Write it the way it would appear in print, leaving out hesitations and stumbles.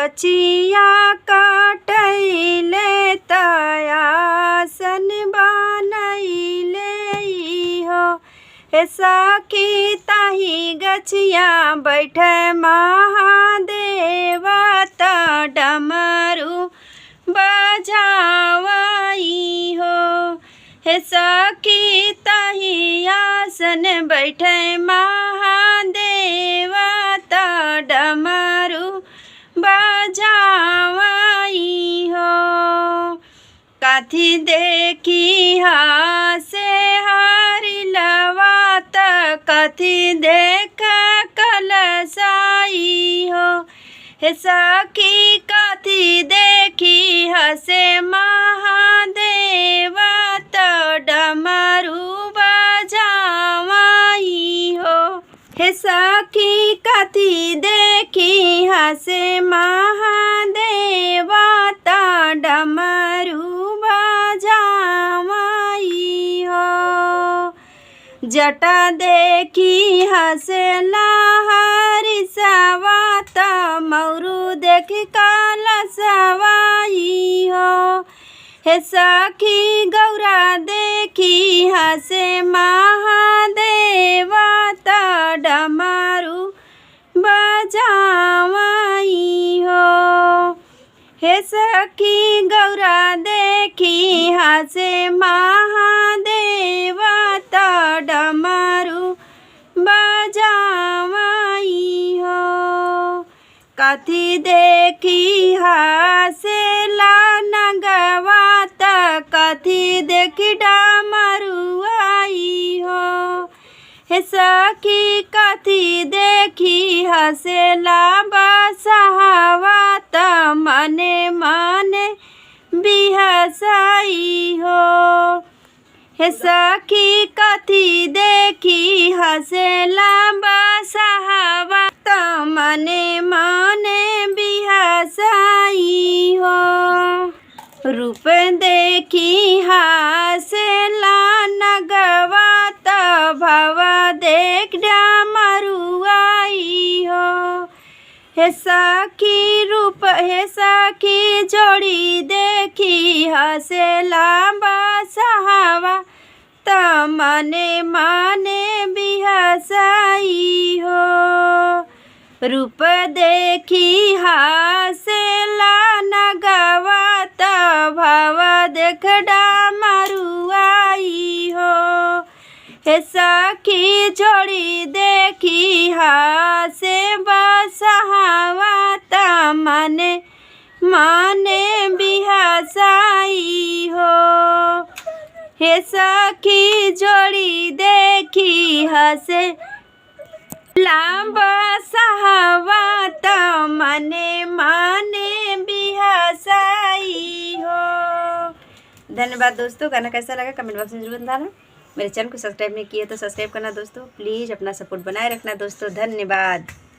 गछिया काटैले तयासन बनैले हो। हे सखी ताही गछिया बैठे महादेव त डमरू बजावई हो। हे सखी ताही आसन बैठे महादेव त डमरू बजावई हो। कथी देखी हासे हरिलवा त कथी देख कलसाई हो। हे सखी कथी देखी हसे महादेव त डमरू बजावई हो। हे सखी कथी देखी हसे महादेव त डमरू बजावई हो। जटा देखी हसेला हरिसवा त मौरू देख कलसवाई हो। हे सखी गौरा देखी हसे महादेव त डमरू बजावई हो। हे सखी गौरा देखी हसे महादेव त डमरू बजावई हो। कथी देखी हसेला नगवा त कथी देखी डमरुआई हो। हे सखी कथी देखी हसेला बसहवा त मने मने बिहसाई हो। हे सखी कथी देखी हसेला बसहवा त मने मने बिहसाई हो। रूप देखी हसेला नगवा त भव देख डमरुआई हो। हे सखी रूप हे सखी जोड़ी देखी हसेला बसहवा त मने मने बिहसाई हो। रूप देखी हसेला नगवा त भव देख डमरुआई हो। हे सखी जोड़ी देखी हसे बसहवा त मने मने बिहसाई हो। हे सखी जोड़ी देखी हसे बसहवा त मने मने बिहसाई हो। धन्यवाद दोस्तों। गाना कैसा लगा कमेंट बॉक्स में जरूर बताना। मेरे चैनल को सब्सक्राइब नहीं किया तो सब्सक्राइब करना दोस्तों। प्लीज़ अपना सपोर्ट बनाए रखना दोस्तों। धन्यवाद।